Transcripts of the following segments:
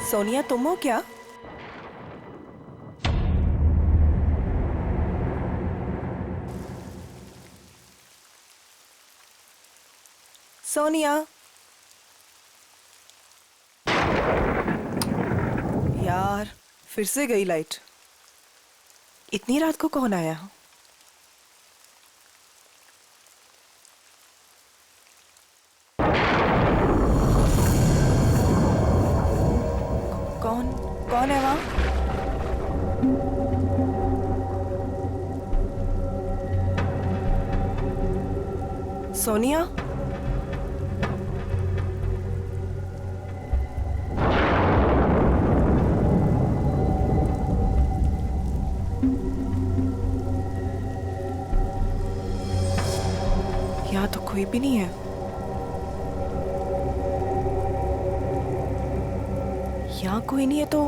सोनिया, तुम हो क्या? सोनिया, यार फिर से गई लाइट। इतनी रात को कौन आया? कौन है वहां? सोनिया, यहाँ तो कोई भी नहीं है। यहाँ कोई नहीं है तो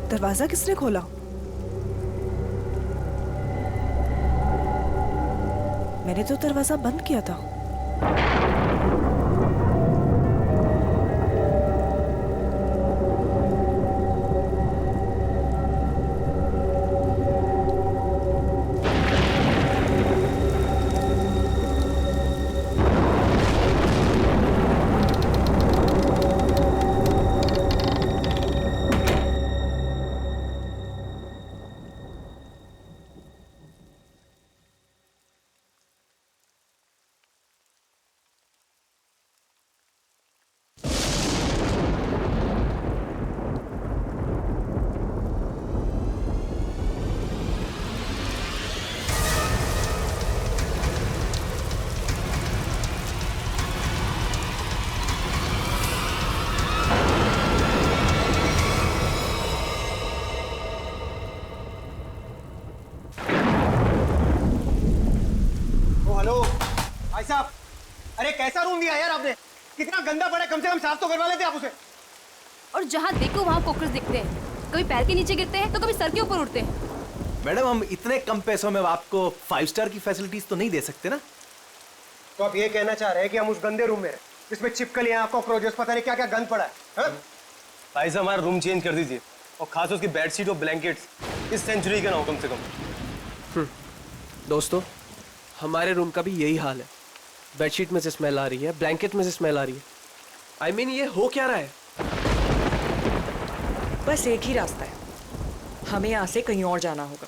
दरवाजा किसने खोला? मैंने तो दरवाजा बंद किया था। भाई साहब, अरे कैसा रूम दिया यार आपने? कितना गंदा पड़ा है, कम से कम साफ तो करवा लेते आप उसे। और जहाँ देखो वहाँ कॉकरोच दिखते हैं, कभी पैर के नीचे गिरते हैं तो कभी सर के ऊपर उड़ते हैं। मैडम, हम इतने कम पैसों में आपको 5 स्टार की फैसिलिटीज तो नहीं दे सकते ना। तो आप ये कहना चाह रहे हैं कि हम उस गंदे रूम में जिसमें चिपकलियां, कॉकरोचेस, पता नहीं क्या क्या गंद पड़ा है? भाई साहब, हमारा रूम चेंज कर दीजिए, और खास उसकी बेडशीट और ब्लैंकेट्स इस सेंचुरी के ना हो कम से कम। दोस्तों, हमारे रूम का भी यही हाल है। बेडशीट में से स्मेल आ रही है, ब्लैंकेट में से स्मेल आ रही है। I mean, ये हो क्या रहा है? बस एक ही रास्ता है, हमें यहाँ से कहीं और जाना होगा।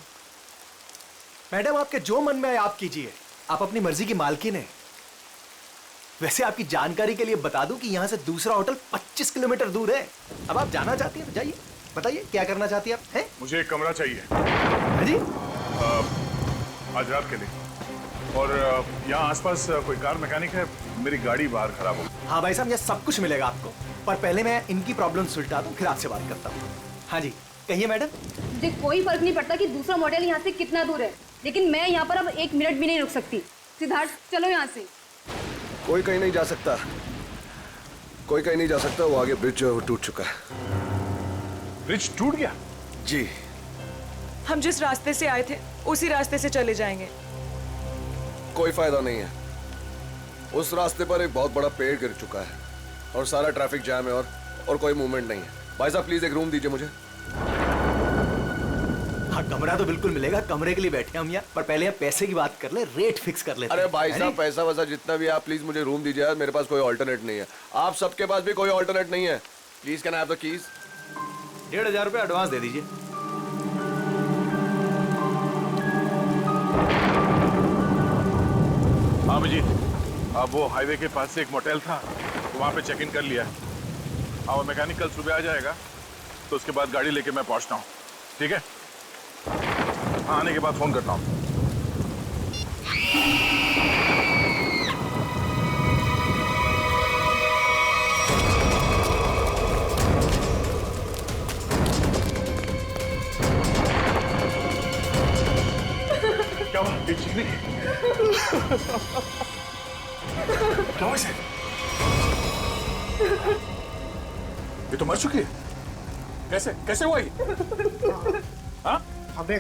मैडम, आपके जो मन में आए आप कीजिए, आप अपनी मर्जी की मालकिन है। वैसे आपकी जानकारी के लिए बता दूं कि यहाँ से दूसरा होटल 25 किलोमीटर दूर है। अब आप जाना चाहती हैं तो जाइए, बताइए क्या करना चाहती हैं आप? हैं? मुझे एक कमरा चाहिए। हाँ जी? आज रात के लिए। और यहाँ आसपास कोई कार मैकेनिक है? मेरी गाड़ी बाहर खराब हो। हाँ भाई साहब, ये सब कुछ मिलेगा आपको, पर पहले मैं इनकी प्रॉब्लम सुलझा दूं, फिर आपसे बात करता हूँ। हाँ जी, कहिए मैडम। मुझे कोई फर्क नहीं पड़ता कि दूसरा मॉडल यहाँ से कितना दूर है, लेकिन मैं यहाँ पर अब 1 मिनट भी नहीं रुक सकती। सिद्धार्थ, चलो यहाँ से। कोई कहीं नहीं जा सकता, कोई कहीं नहीं जा सकता। वो आगे ब्रिज जो है वो टूट चुका है। ब्रिज टूट गया? जी। हम जिस रास्ते से आए थे उसी रास्ते से चले जाएंगे। कोई फायदा नहीं है, उस रास्ते पर एक बहुत बड़ा पेड़ गिर चुका है और सारा ट्रैफिक जैम है और कोई मूवमेंट नहीं है। भाई साहब, प्लीज एक रूम दीजिए मुझे। हाँ, कमरा तो बिल्कुल मिलेगा, कमरे के लिए बैठे हम यहाँ, पर पहले हम पैसे की बात कर ले, रेट फिक्स कर लेते हैं। अरे भाई साहब, पैसा वैसा जितना भी आप प्लीज मुझे रूम दीजिए यार, मेरे पास कोई ऑल्टरनेट नहीं है। आप सबके पास भी कोई ऑल्टरनेट नहीं है। Please can I have the keys? 1500 रुपये एडवांस दे दीजिए। हाँ अभिजीत, अब वो हाईवे के पास से एक मोटेल था, तो वहाँ पे चेक इन कर लिया। और मैकेनिक कल सुबह आ जाएगा, तो उसके बाद गाड़ी लेके मैं पहुँचता हूँ। ठीक है? हाँ, आने के बाद फोन करता हूँ। क्या हुआ? ये चीख रही है? क्या हुआ इसे? ये तो मर चुकी है। कैसे कैसे हुआ ये? हाँ? हमने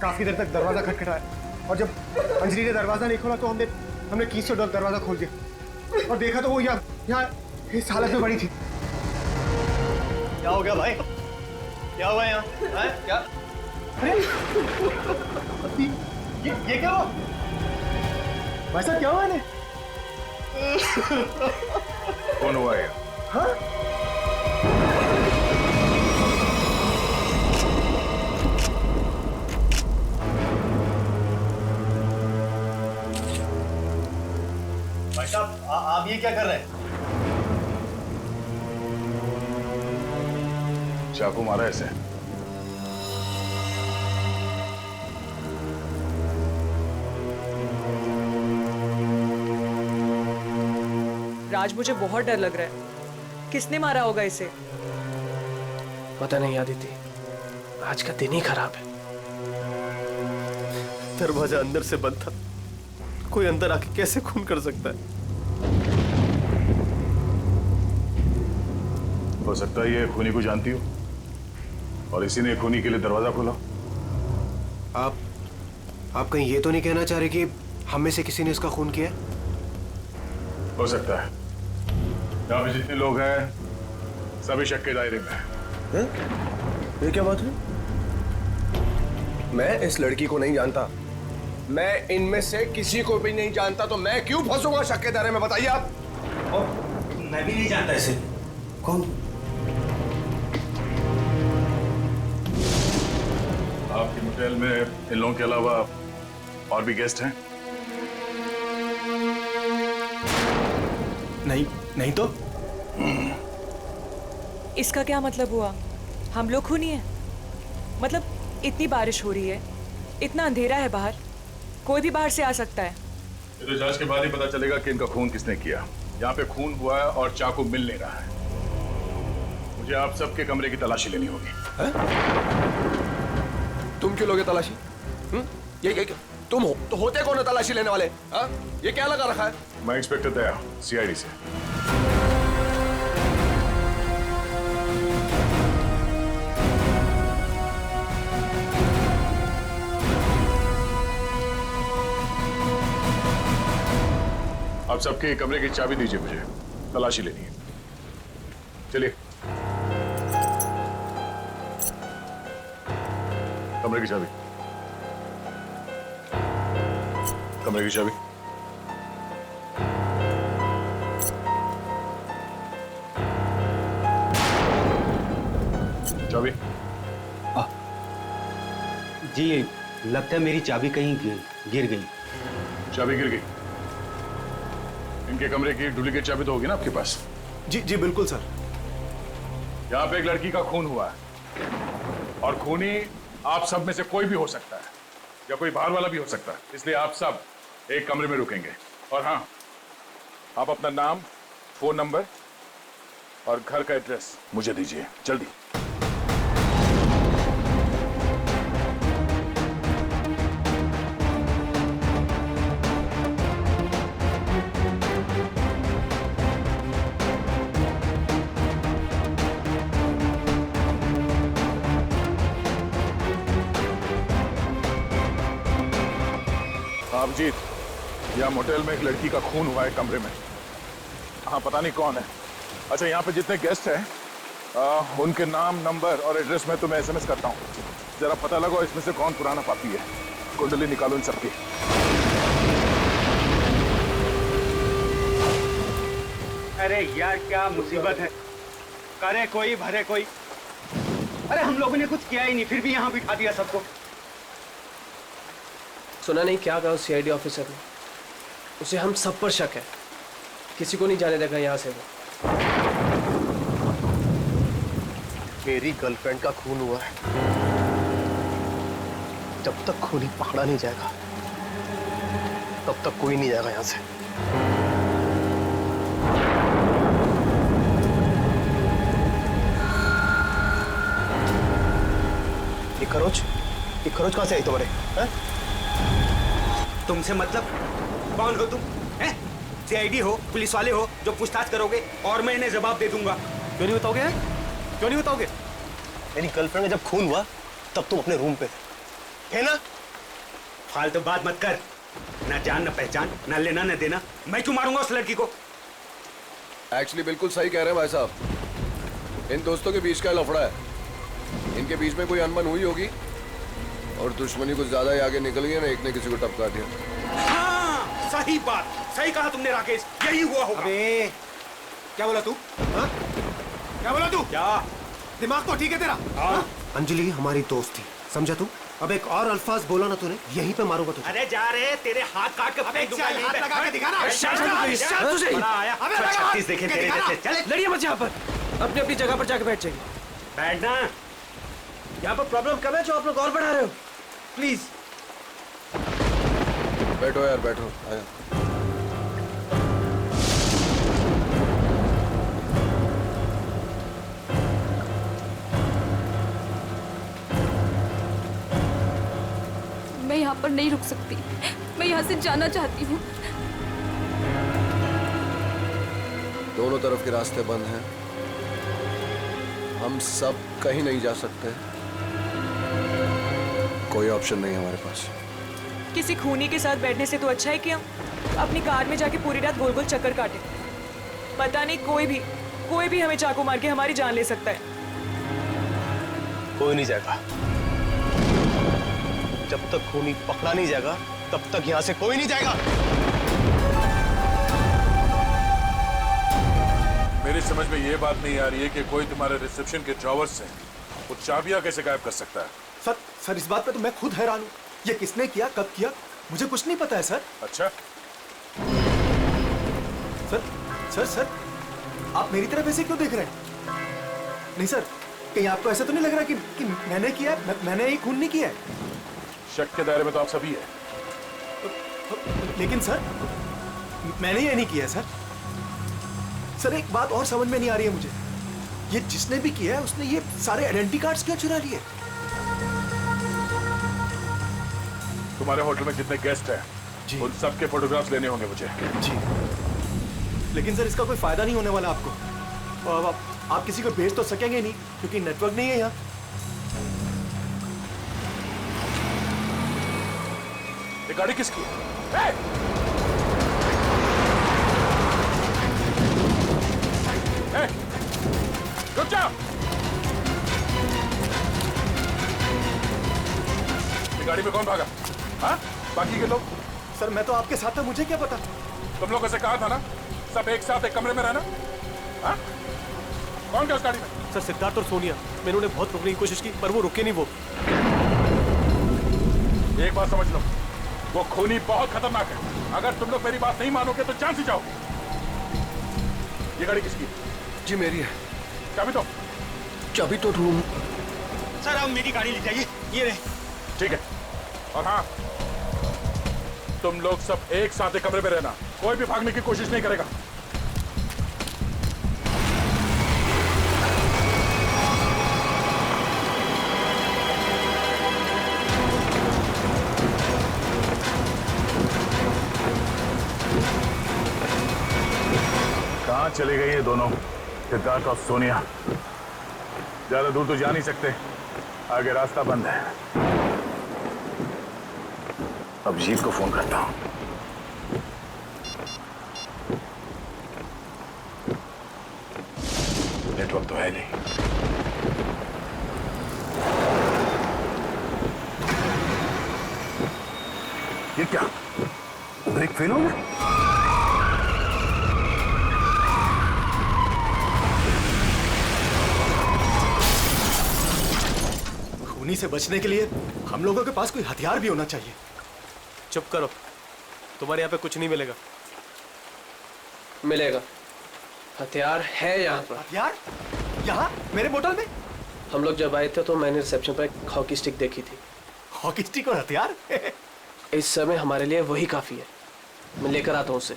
काफी देर तक दरवाजा खटखटाया और जब अंजलि ने दरवाजा नहीं खोला तो हमने कीज से दरवाजा खोल दिया और देखा तो वो यहाँ इस हालत में पड़ी थी। क्या हो गया भाई? क्या हुआ यहाँ? क्या? अरे ये क्या हुआ? भाई साहब क्या हुआ इन्हें? कौन हुआ ये? हाँ? भाई साहब आप ये क्या कर रहे हैं? चाकू मारा ऐसे। राज, मुझे बहुत डर लग रहा है। किसने मारा होगा इसे? पता नहीं आदिति, आज का दिन ही खराब है। दरवाजा अंदर से बंद था, कोई अंदर आके कैसे खून कर सकता है? हो सकता है ये खूनी को जानती हो और इसी ने खूनी के लिए दरवाजा खोला। आप कहीं ये तो नहीं कहना चाह रहे कि हम में से किसी ने इसका खून किया? हो सकता है। यहाँ पे जितने लोग हैं सभी शक के दायरे में हैं। ये क्या बात है? मैं इस लड़की को नहीं जानता, मैं इनमें से किसी को भी नहीं जानता, तो मैं क्यों फंसूंगा शक के दायरे में? बताइए आप। मैं भी नहीं जानता इसे। कौन? आपके होटल में इन लोगों के अलावा और भी गेस्ट हैं? नहीं तो इसका क्या मतलब हुआ? हम लोग खूनी हैं? मतलब इतनी बारिश हो रही है, इतना अंधेरा है बाहर, कोई भी बाहर से आ सकता है। ये तो जांच के बाद ही पता चलेगा कि इनका खून किसने किया। यहाँ पे खून हुआ है और चाकू मिल नहीं रहा है। मुझे आप सबके कमरे की तलाशी लेनी होगी। तुम क्यों लोगे तलाशी? ये तुम हो तो होते कौन है तलाशी लेने वाले? हा? ये क्या लगा रखा है? मैं इंस्पेक्टर दया, सीआईडी से। आप सबके कमरे की चाबी दीजिए, मुझे तलाशी लेनी है। चलिए। कमरे की चाबी। कमरे की चाबी। चाबी। जी, लगता है मेरी चाबी कहीं गिर गई। चाबी गिर गई। इनके कमरे की डुप्लीकेट चाबी तो होगी ना आपके पास? जी बिल्कुल सर। यहाँ पे एक लड़की का खून हुआ है और खूनी आप सब में से कोई भी हो सकता है या कोई बाहर वाला भी हो सकता है, इसलिए आप सब एक कमरे में रुकेंगे। और हाँ, आप अपना नाम, फोन नंबर और घर का एड्रेस मुझे दीजिए जल्दी। आप जीत, यहाँ मोटेल में एक लड़की का खून हुआ है कमरे में। हाँ, पता नहीं कौन है। अच्छा, यहाँ पे जितने गेस्ट हैं उनके नाम, नंबर और एड्रेस मैं तुम्हें एसएमएस करता हूँ। जरा पता लगाओ इसमें से कौन पुराना पापी है। कुंडली निकालो इन सबकी। अरे यार क्या मुसीबत है। करे कोई भरे कोई। अरे हम लोगों ने कुछ किया ही नहीं, फिर भी यहाँ बिठा दिया सबको। सुना नहीं क्या कहा उस सीआईडी ऑफिसर ने? उसे हम सब पर शक है, किसी को नहीं जाने देगा यहाँ से वो। मेरी गर्लफ्रेंड का खून हुआ है, जब तक खूनी पकड़ा नहीं जाएगा तब तक कोई नहीं जाएगा यहाँ से। ये खरोच कहाँ से आई तुम्हारे? हैं? तुमसे मतलब? कौन हो तुम? हैं? सीआईडी हो, पुलिस वाले हो जो पूछताछ करोगे और मैं इन्हें जवाब दे दूंगा। क्यों नहीं बताओगे? क्यों नहीं बताओगे? मेरी गर्लफ्रेंड का जब खून हुआ तब तुम अपने रूम पे थे, है ना? फालतू बात मत कर। ना जान ना पहचान, ना लेना ना देना। मैं क्यों मारूंगा उस लड़की को? एक्चुअली बिल्कुल सही कह रहे हैं भाई साहब। इन दोस्तों के बीच का लफड़ा है। इनके बीच में कोई अनबन हुई होगी और दुश्मनी कुछ ज्यादा ही आगे निकल गई ना, एक ने किसी को टपका दिया। हाँ, सही बात, सही कहा तुमने राकेश, यही हुआ होगा। अबे क्या बोला तू? हाँ? क्या बोला तू? क्या दिमाग तो ठीक है तेरा? हाँ? अंजलि हमारी दोस्त थी, समझा तू? अब एक और अल्फाज बोला ना तूने, यहीं पे मारूंगा तुझे। अरे जा रहे तेरे हाथ काट के फेंक दूंगा यहीं पे। हाथ लगा के दिखा ना। बड़ा आया। 36 देखे तेरे जैसे। चल लड़िए मत यहाँ पर, अपनी अपनी जगह पर जाके बैठ जाइए। बैठना। यहाँ पर प्रॉब्लम कम है जो आप लोग और बढ़ा रहे हो। प्लीज बैठो यार, बैठो। आया। मैं यहाँ पर नहीं रुक सकती, मैं यहाँ से जाना चाहती हूँ। दोनों तरफ के रास्ते बंद हैं, हम सब कहीं नहीं जा सकते। कोई ऑप्शन नहीं है हमारे पास। किसी खूनी के साथ बैठने से तो अच्छा है कि हम अपनी कार में जाके पूरी रात गोल गोल चक्कर काटें। पता नहीं कोई भी हमें चाकू मार के हमारी जान ले सकता है। कोई नहीं जाएगा। जब तक खूनी पकड़ा नहीं जाएगा तब तक यहाँ से कोई नहीं जाएगा। मेरी समझ में ये बात नहीं आ रही है कि कोई तुम्हारे रिसेप्शन के ड्रॉवर्स से वो चाबियां कैसे गायब कर सकता है? सर इस बात पे तो मैं खुद हैरान हूँ। ये किसने किया, कब किया, मुझे कुछ नहीं पता है सर। अच्छा, सर आप मेरी तरफ ऐसे क्यों देख रहे हैं? नहीं सर, कहीं आपको ऐसा तो नहीं लग रहा कि मैंने किया है? मैंने ये खून नहीं किया है। शक के दायरे में तो आप सभी है। लेकिन सर मैंने ये नहीं किया है सर। एक बात और समझ में नहीं आ रही है मुझे, ये जिसने भी किया है उसने ये सारे आइडेंटिटी कार्ड्स क्यों चुरा लिए? तुम्हारे होटल में जितने गेस्ट हैं जी, उन सबके फोटोग्राफ्स लेने होंगे मुझे। जी, लेकिन सर इसका कोई फायदा नहीं होने वाला आपको। और आप किसी को भेज तो सकेंगे नहीं क्योंकि नेटवर्क नहीं है यहाँ। ये गाड़ी किसकी है? रुक जाओ। ये गाड़ी में कौन भागा? हाँ? बाकी के लोग? सर मैं तो आपके साथ था, मुझे क्या पता। तुम लोगों से कहा था ना सब एक साथ एक कमरे में रहना। हाँ? कौन गया उस गाड़ी में? सर सिद्धार्थ और सोनिया। मैंने उन्हें बहुत रोकने की कोशिश की पर वो रुके नहीं। वो एक बात समझ लो, वो खूनी बहुत खतरनाक है। अगर तुम लोग मेरी बात नहीं मानोगे तो जान से जाओगे। ये गाड़ी किसकी है? जी मेरी है। चाबी तो ढूंढ। सर आप मेरी गाड़ी ले जाइए, ये रहे। ठीक है। और हाँ, तुम लोग सब एक साथ एक कमरे में रहना, कोई भी भागने की कोशिश नहीं करेगा। कहाँ चले गए ये दोनों, सिद्धार्थ और सोनिया? ज्यादा दूर तो जा नहीं सकते, आगे रास्ता बंद है। अब जीत को फोन करता हूं। नेटवर्क तो है नहीं। ये क्या, ब्रेक फेल हो गया? खूनी से बचने के लिए हम लोगों के पास कोई हथियार भी होना चाहिए। चुप करो, तुम्हारे यहाँ पे कुछ नहीं मिलेगा। मिलेगा, हथियार है यहाँ पर। हथियार? यहाँ मेरे मोटल में? हम लोग जब आए थे तो मैंने रिसेप्शन पर एक हॉकी स्टिक देखी थी। हॉकी स्टिक और हथियार। इस समय हमारे लिए वही काफी है। मैं लेकर आता हूँ उसे।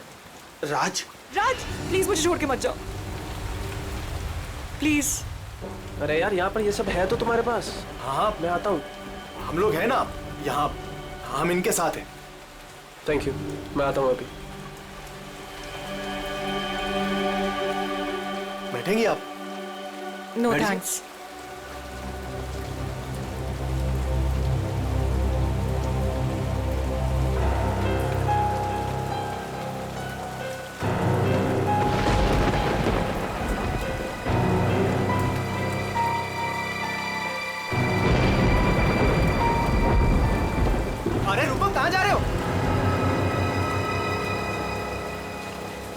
राज, राज प्लीज मुझे छोड़ के मत जाओ प्लीज। अरे यार, यहाँ पर ये सब है तो तुम्हारे पास। हाँ, मैं आता हूँ। हम लोग हैं ना यहाँ, हम इनके साथ हैं। थैंक यू, मैं आता हूँ अभी। बैठेंगी आप? नो बैठ जाइए। थैंक्स। अरे रुको, कहाँ जा रहे हो?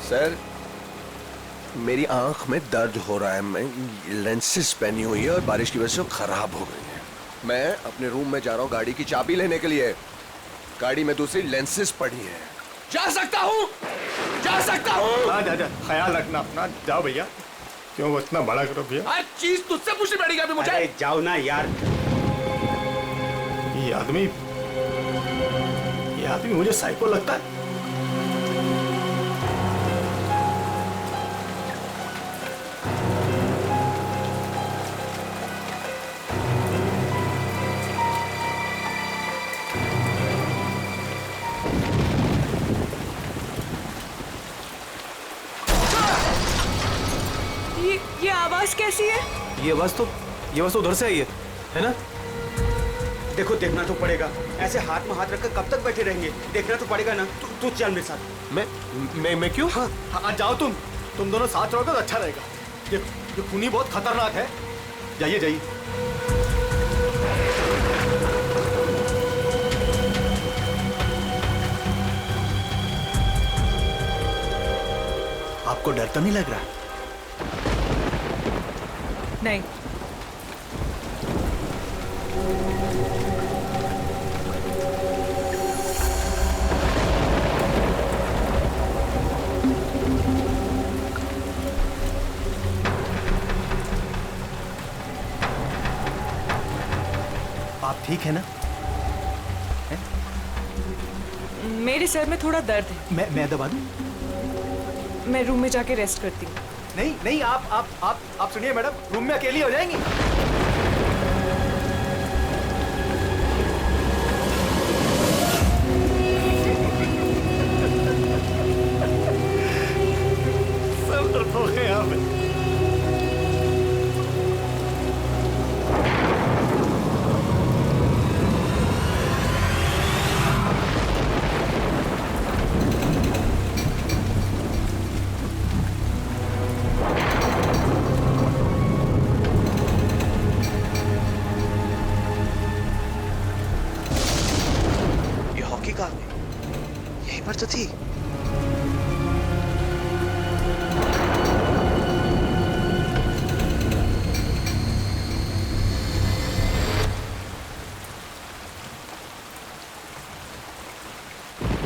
सर, मेरी आंख में दर्द हो रहा है। मैं लेंसेज पहनी हुई है और बारिश की वजह से वो खराब हो गई है। मैं अपने रूम में जा रहा हूँ गाड़ी की चाबी लेने के लिए। गाड़ी में दूसरी लेंसेज पड़ी है। जा सकता हूँ, जा सकता हूँ। हाँ जा, ख्याल रखना अपना। जाओ भैया। क्यों वो इतना बड़ा करो भैया? हर चीज तुझसे पूछनी पड़ेगी अभी मुझे। अरे जाओ ना यार। ये आदमी मुझे साइको लगता है। ये आवाज कैसी है? ये आवाज तो उधर से आई है ना? देखो, देखना तो पड़ेगा। ऐसे हाथ में हाथ रखकर कब तक बैठे रहेंगे? देखना तो पड़ेगा ना। तू चल मेरे साथ। मैं क्यों? हाँ, जाओ तुम दोनों साथ रहोगे तो अच्छा रहेगा। ये खूनी बहुत खतरनाक है। जाइए जाइए। आपको डर तो नहीं लग रहा? नहीं। आप ठीक है ना? मेरे सर में थोड़ा दर्द है। मैं दबा दूं? मैं रूम में जाके रेस्ट करती हूँ। नहीं, आप सुनिए मैडम, रूम में अकेली हो जाएंगी। सब डरपोक हैं यहाँ पे। यहीं पर तो थी।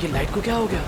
ये लाइट को क्या हो गया?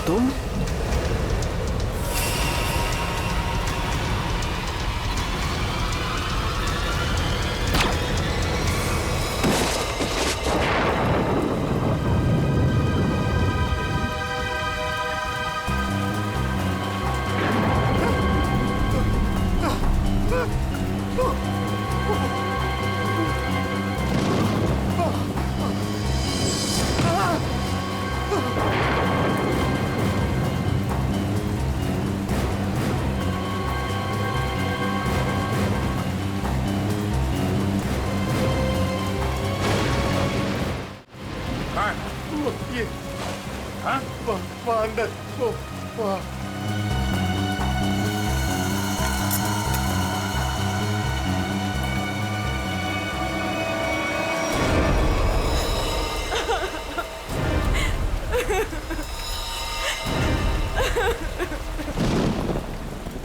तुम? हाँ ये हाँ वहाँ अंदर वो वहाँ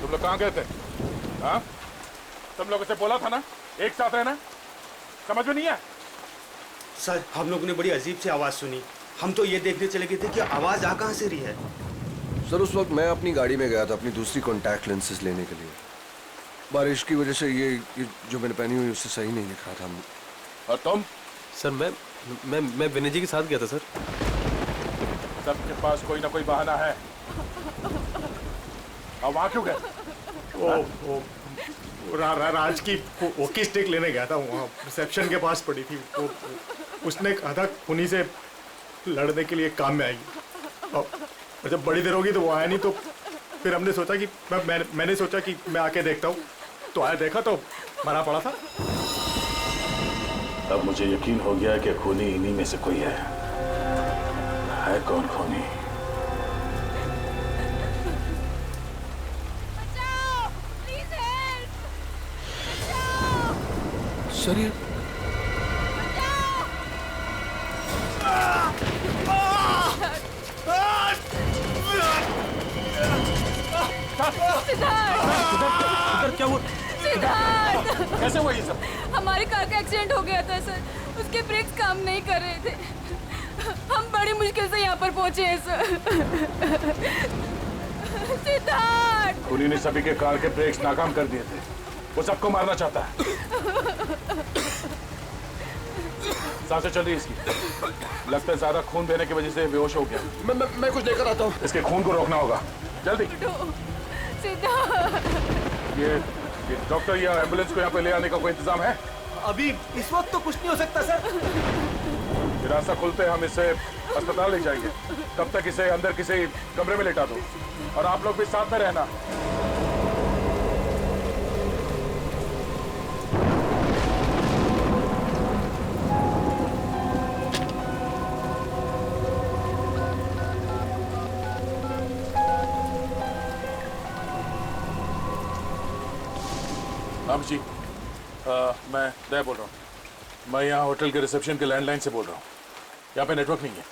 तुम लोग कहाँ गए थे? हाँ तुम लोगों से बोला था ना एक साथ रहना, समझ में नहीं है? सर हम लोगों ने बड़ी अजीब सी आवाज सुनी। हम तो ये देखने चले गए थे कि आवाज आ कहाँ से रही है। सर उस वक्त मैं अपनी गाड़ी में गया था अपनी दूसरी कॉन्टैक्ट लेंसेज लेने के लिए। बारिश की वजह से ये जो मैंने पहनी हुई उससे सही नहीं दिख रहा था। और तुम? सर मैं विनय जी के साथ गया था सर। सबके पास कोई ना कोई बहाना है। अब वहाँ क्यों गए? राज की वॉकी स्टिक लेने गया था, वहाँ रिसेप्शन के पास पड़ी थी। वो उसने कहा था खूनी से लड़ने के लिए काम में आएगी, और जब बड़ी देर होगी तो वो आया नहीं। तो फिर हमने सोचा कि मैंने सोचा कि मैं आके देखता हूँ। तो आया, देखा तो मरा पड़ा था। अब मुझे यकीन हो गया कि खूनी इन्हीं में से कोई है। कौन खूनी? सर ये क्या हुआ? सिद्धार्थ, कैसे हुआ ये सब? हमारी कार का एक्सीडेंट हो गया था सर। उसके ब्रेक्स काम नहीं कर रहे थे। हम बड़ी मुश्किल से यहाँ पर पहुंचे हैं सर। सिद्धार्थ, खूनी ने सभी के कार के ब्रेक्स नाकाम कर दिए थे। वो सबको मारना चाहता है। सांसें चल रही है इसकी। लगता है ज्यादा खून देने की वजह से बेहोश हो गया। मैं कुछ लेकर आता हूँ। इसके खून को रोकना होगा जल्दी। सिद्धार्थ, ये डॉक्टर या एम्बुलेंस को यहाँ पे ले आने का कोई इंतजाम है? अभी इस वक्त तो कुछ नहीं हो सकता सर। ये रास्ता खुलते हम इसे अस्पताल ले जाएंगे। तब तक इसे अंदर किसी कमरे में लेटा दो, और आप लोग भी साथ में रहना। अब जी मैं दया बोल रहा हूँ। मैं यहाँ होटल के रिसेप्शन के लैंडलाइन से बोल रहा हूँ। यहाँ पे नेटवर्क नहीं है।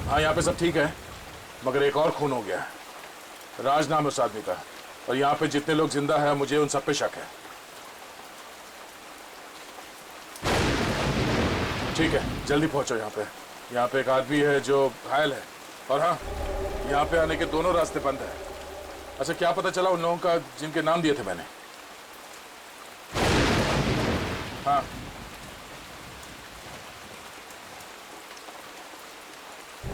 हाँ यहाँ पे सब ठीक है, मगर एक और खून हो गया है। राज नाम है उस आदमी का, और यहाँ पे जितने लोग जिंदा हैं मुझे उन सब पे शक है। ठीक है, जल्दी पहुंचो यहाँ पे। यहाँ पे एक आदमी है जो घायल है, और हाँ यहाँ पे आने के दोनों रास्ते बंद है। अच्छा, क्या पता चला उन लोगों का जिनके नाम दिए थे मैंने? हाँ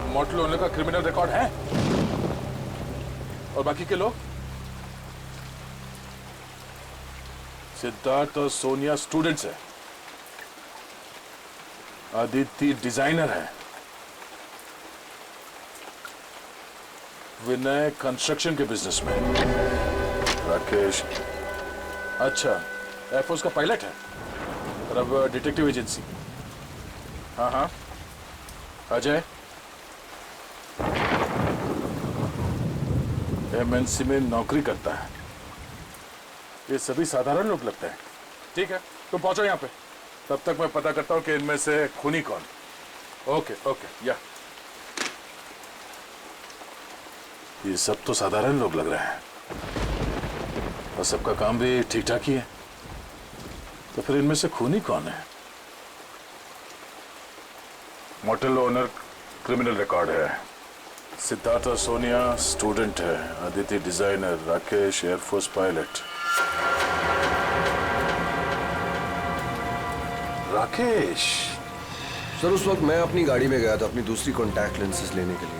मोटल ओनर का क्रिमिनल रिकॉर्ड है, और बाकी के लोग? सिद्धार्थ और सोनिया स्टूडेंट्स है, आदित्य डिजाइनर है, विनय कंस्ट्रक्शन के बिजनेस में, राकेश अच्छा एयरफोर्स का पायलट है, और अब डिटेक्टिव एजेंसी। हाँ हाँ अजय एमएनसी में नौकरी करता है। ये सभी साधारण लोग लगते हैं। ठीक है, तुम पहुंचो यहाँ पे, तब तक मैं पता करता हूँ कि इनमें से खूनी कौन। ओके ओके या ये सब तो साधारण लोग लग रहे हैं, और सबका काम भी ठीक ठाक ही है। तो फिर इनमें से खूनी कौन है? मोटल ओनर क्रिमिनल रिकॉर्ड है, सिद्धार्थ और सोनिया स्टूडेंट है, Aditya designer, Rakesh air force pilot. Rakesh sir उस वक्त मैं अपनी गाड़ी में गया था अपनी दूसरी कॉन्टैक्ट लेंसेज लेने के लिए।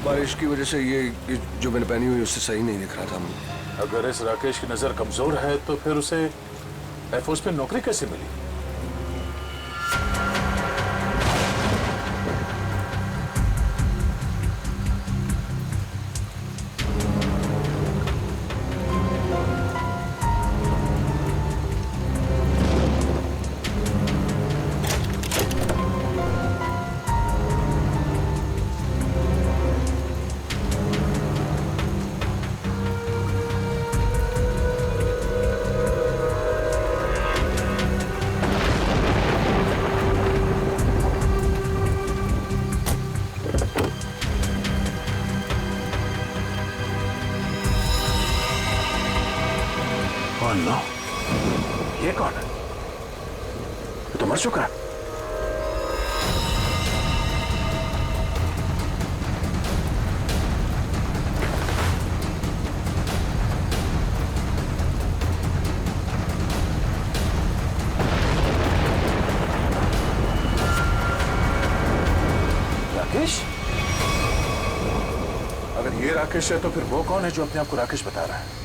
बारिश की वजह से ये जो मैंने पहनी हुई उससे सही नहीं दिख रहा था। अगर इस राकेश की नजर कमजोर है तो फिर उसे एयरफोर्स में नौकरी कैसे मिली? नो, ये कौन है? ये तो मर चुका है। राकेश? अगर ये राकेश है तो फिर वो कौन है जो अपने आप को राकेश बता रहा है?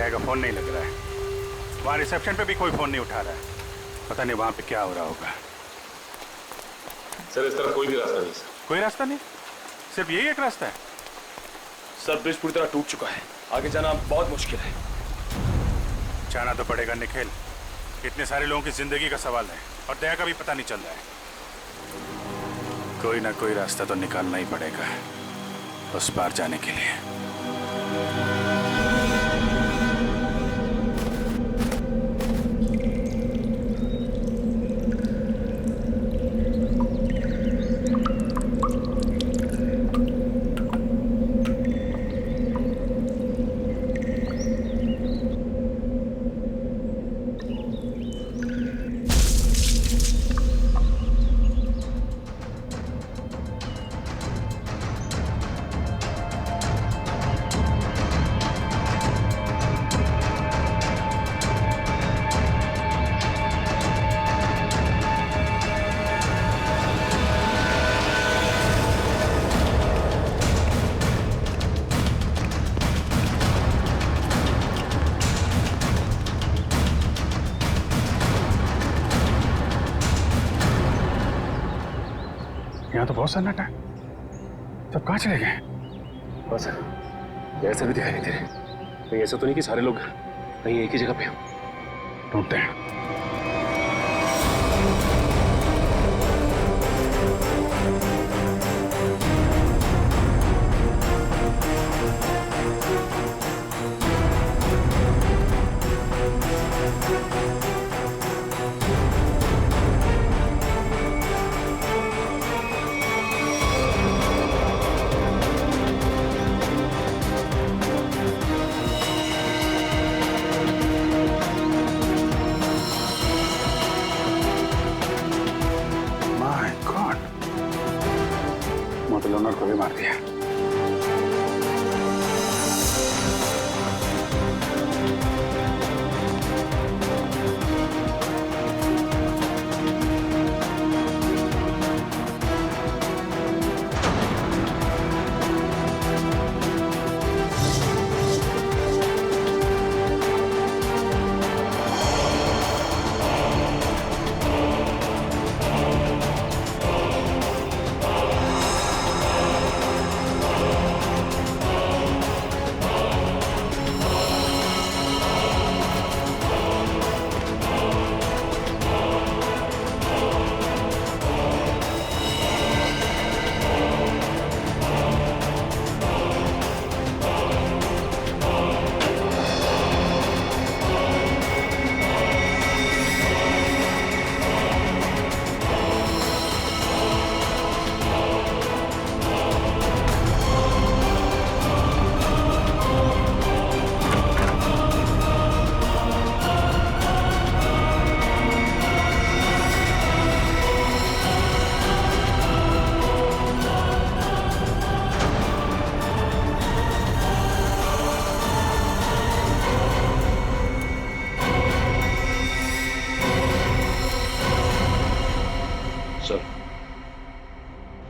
का फोन नहीं लग रहा है। वहाँ रिसेप्शन पे भी कोई फोन नहीं उठा रहा है। पता नहीं वहाँ पे क्या हो रहा होगा। सर इस तरफ कोई भी रास्ता नहीं। सर कोई रास्ता नहीं, सिर्फ यही एक रास्ता है। सर ब्रिज पूरी तरह टूट चुका है, आगे जाना बहुत मुश्किल है। जाना तो पड़ेगा निखिल, इतने सारे लोगों की जिंदगी का सवाल है और दया का भी पता नहीं चल रहा है। कोई ना कोई रास्ता तो निकालना ही पड़ेगा उस पार जाने के लिए। यहाँ तो बहुत सन्नाटा है, सब कहाँ चले गए? बस ऐसा भी दिखाई नहीं दे रहे। कहीं ऐसा तो नहीं कि सारे लोग कहीं एक ही जगह पे हो? ढूंढते हैं।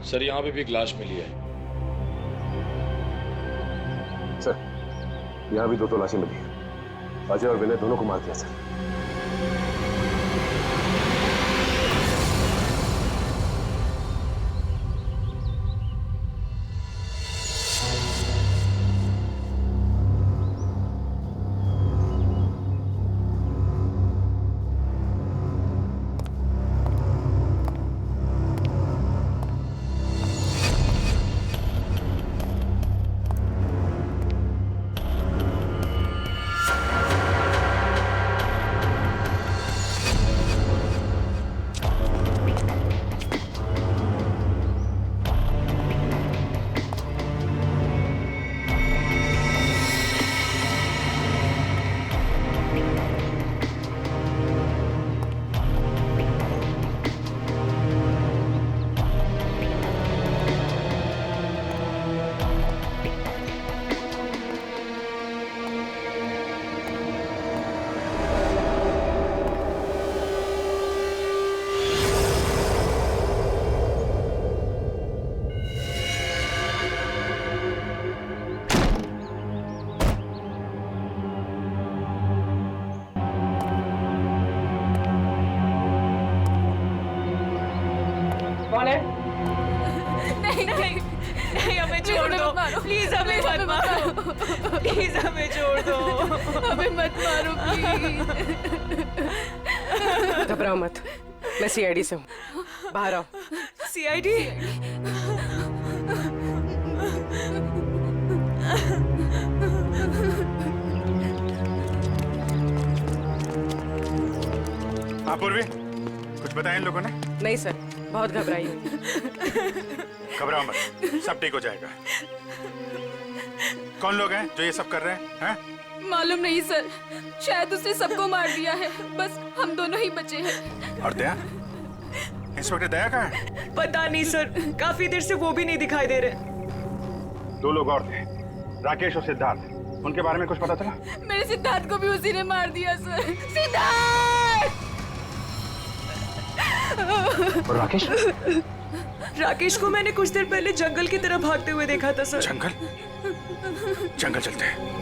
सर यहाँ पे भी एक लाश मिली है। सर यहाँ भी 2 लाशें मिली हैं। अजय और विनय दोनों को मार दिया सर। नहीं, हमें छोड़ दो प्लीज, हमें मत मारो प्लीज, हमें छोड़ दो, हमें मत मारो प्लीज। घबराओ मत, मैं सीआईडी से हूँ, बाहर आओ। सीआईडी? हाँ पूर्वी, कुछ बताया इन लोगों ने? नहीं सर, बहुत घबराई हुई। घबराओ मत, सब ठीक हो जाएगा। कौन लोग हैं जो ये सब कर रहे हैं? मालूम नहीं सर, शायद उसने सबको मार दिया है, बस हम दोनों ही बचे हैं। और दया? इंस्पेक्टर दया कहाँ है? पता नहीं सर, काफी देर से वो भी नहीं दिखाई दे रहे। 2 लोग और थे, राकेश और सिद्धार्थ। उनके बारे में कुछ पता चला? मेरे सिद्धार्थ को भी उसी ने मार दिया सर। सिद्धार्थ! और राकेश? राकेश को मैंने कुछ देर पहले जंगल की तरफ भागते हुए देखा था सर। जंगल? जंगल चलते हैं।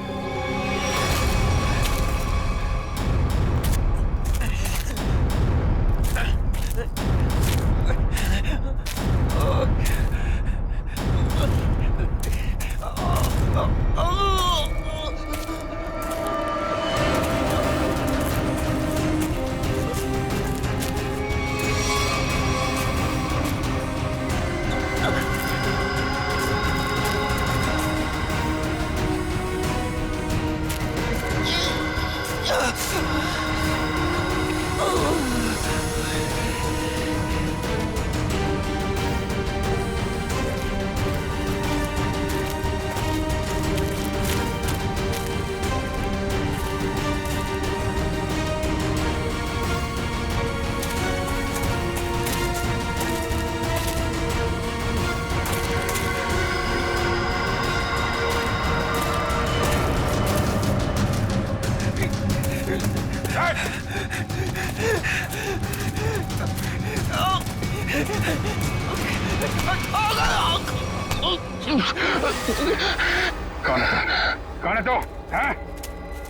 कौन है तो? हैं?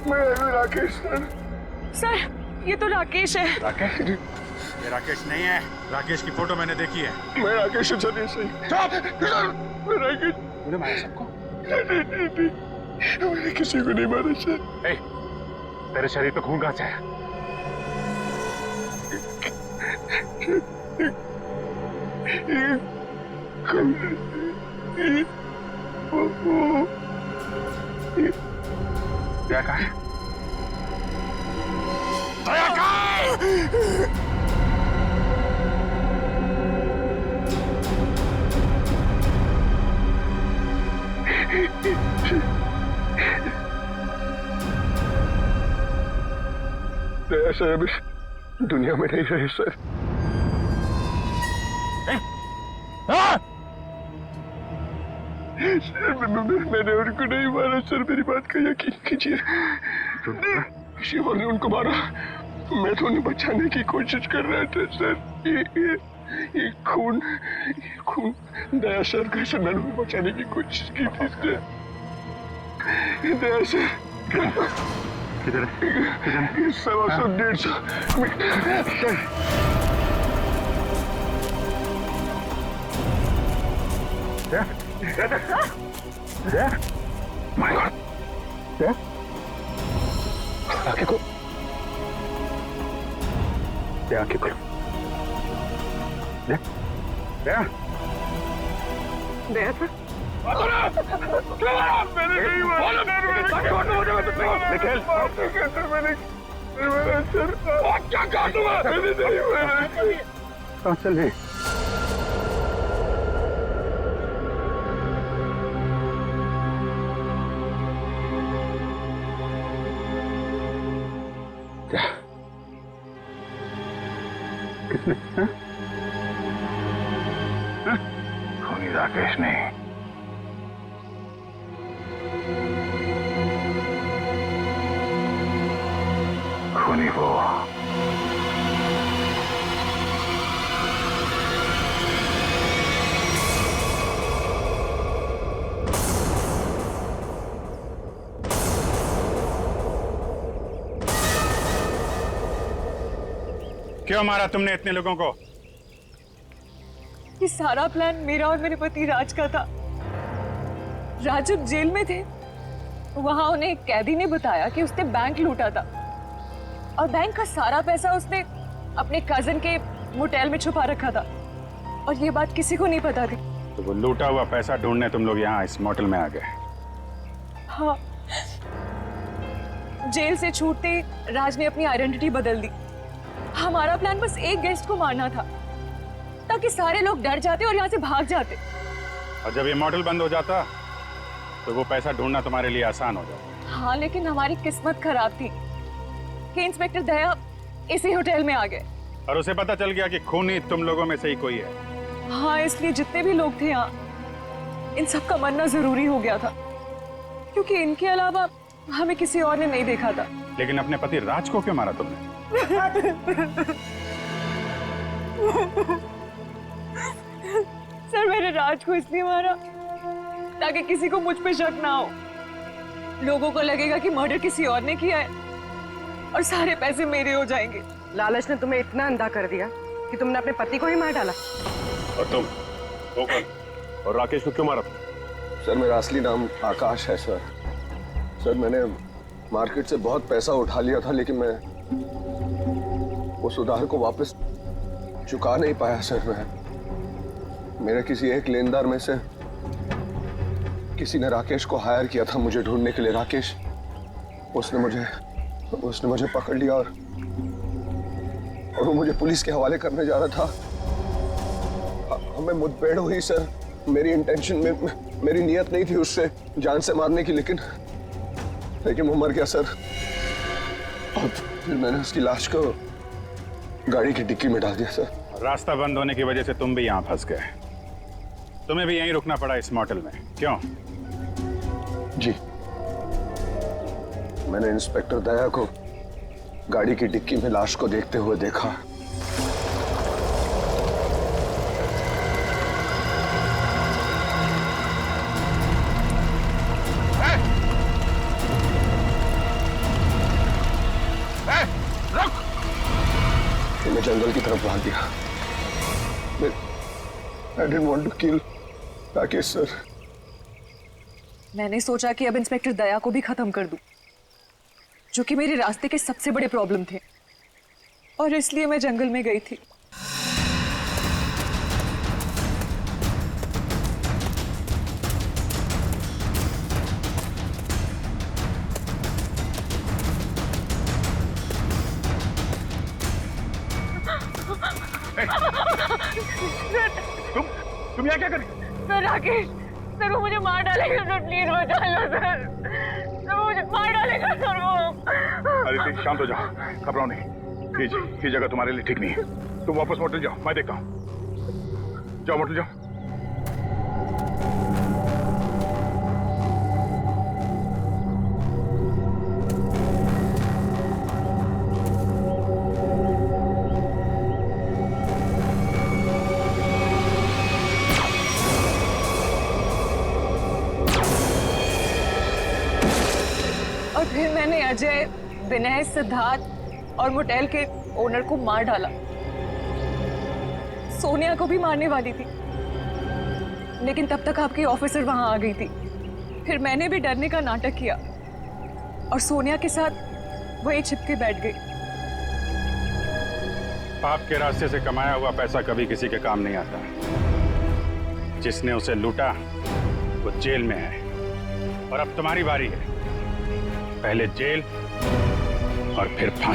मैं राकेश सर, ये तो राकेश है। राकेश? ये राकेश नहीं है। राकेश की फोटो मैंने देखी है। मैं राकेश हूँ सर, सही। चुप! मैं राकेश। तूने मारा सबको? नहीं, मैंने किसी को नहीं मारा सर। तेरे शरीर पे खून कहाँ से आया? क्या कहा है? दया कहाँ है? दया सर अब इस दुनिया में नहीं रहे सर। सर मैंने उनको नहीं मारा सर, मेरी बात का यकीन कीजिए। किसी और ने उनको मारा, मैं तो उन्हें बचाने की कोशिश कर रहा था सर। ये खून दया सर का नन्नू को बचाने की कोशिश की थी इसने। दया सर किधर है? 100-150 My God. आंखें खोल। आंखें खोल। दया सर मैंने नहीं मारा। क्या कहा तुम्हें? चले क्या? किसने? खूनी राकेश नहीं। खूनी वो क्यों मारा तुमने इतने लोगों को? ये सारा प्लान मेरा और मेरे पति राज का था। राज जब जेल में थे वहां उन्हें एक कैदी ने बताया कि उसने बैंक लूटा था और बैंक का सारा पैसा उसने अपने कजिन के मोटेल में छुपा रखा था और ये बात किसी को नहीं पता थी। तो वो लूटा हुआ पैसा ढूंढने तुम लोग यहाँ इस मोटेल में आ गए? हाँ, जेल से छूटते ही राज ने अपनी आइडेंटिटी बदल दी। हमारा प्लान बस एक गेस्ट को मारना था ताकि सारे लोग डर जाते और यहाँ से भाग जाते। और जब ये मोटेल बंद हो जाता तो वो पैसा ढूंढना तुम्हारे लिए आसान हो जाता। हाँ, लेकिन हमारी किस्मत खराब थी कि इंस्पेक्टर दया इसी होटल में आ गए और उसे पता चल गया कि खूनी तुम लोगों में से ही कोई है। हाँ, इसलिए जितने भी लोग थे यहाँ इन सब का मरना जरूरी हो गया था क्योंकि इनके अलावा हमें किसी और ने नहीं देखा था। लेकिन अपने पति राज को क्यों मारा तुमने? सर, मैंने राज को इसलिए मारा ताकि किसी को मुझ पे शक ना हो। लोगों को लगेगा कि मर्डर किसी और ने किया है और सारे पैसे मेरे हो जाएंगे। लालच ने तुम्हें इतना अंधा कर दिया कि तुमने अपने पति को ही मार डाला। और तुम वो कौन? और राकेश को क्यों मारा? सर मेरा असली नाम आकाश है सर। सर मैंने मार्केट से बहुत पैसा उठा लिया था लेकिन मैं उस उधार को वापस चुका नहीं पाया सर। मैं मेरे किसी एक लेनदार में से किसी ने राकेश को हायर किया था मुझे ढूंढने के लिए। राकेश उसने मुझे पकड़ लिया और वो मुझे पुलिस के हवाले करने जा रहा था। हमें मुठभेड़ हुई सर। मेरी इंटेंशन में मेरी नियत नहीं थी उससे जान से मारने की, लेकिन वो मर गया सर। और फिर मैंने उसकी लाश को गाड़ी की डिक्की में डाल दिया सर। रास्ता बंद होने की वजह से तुम भी यहाँ फंस गए। तुम्हें भी यहीं रुकना पड़ा इस मोटेल में, क्यों? जी, मैंने इंस्पेक्टर दया को गाड़ी की डिक्की में लाश को देखते हुए देखा। मैं जंगल की तरफ भाग गया। I didn't want to kill Rakesh sir. मैंने सोचा कि अब इंस्पेक्टर दया को भी खत्म कर दूं, जो कि मेरे रास्ते के सबसे बड़े प्रॉब्लम थे, और इसलिए मैं जंगल में गई थी। तुम यहाँ क्या कर रही? सर राकेश, सर वो मुझे मार डालेगा सर, प्लीज बचा लो सर। सर मुझे मार डालेगा सर वो। अदिति शांत हो जाओ, घबराओ नहीं। ये जगह तुम्हारे लिए ठीक नहीं है। तुम वापस मोटेल जाओ, मैं देखता हूँ। जाओ मोटेल जाओ। फिर मैंने अजय, विनय, सिद्धार्थ और मोटेल के ओनर को मार डाला। सोनिया को भी मारने वाली थी, लेकिन तब तक आपकी ऑफिसर वहां आ गई थी। फिर मैंने भी डरने का नाटक किया और सोनिया के साथ वहीं छिपके बैठ गई। पाप के रास्ते से कमाया हुआ पैसा कभी किसी के काम नहीं आता। जिसने उसे लूटा वो जेल में है, और अब तुम्हारी बारी है। पहले जेल और फिर फांसी।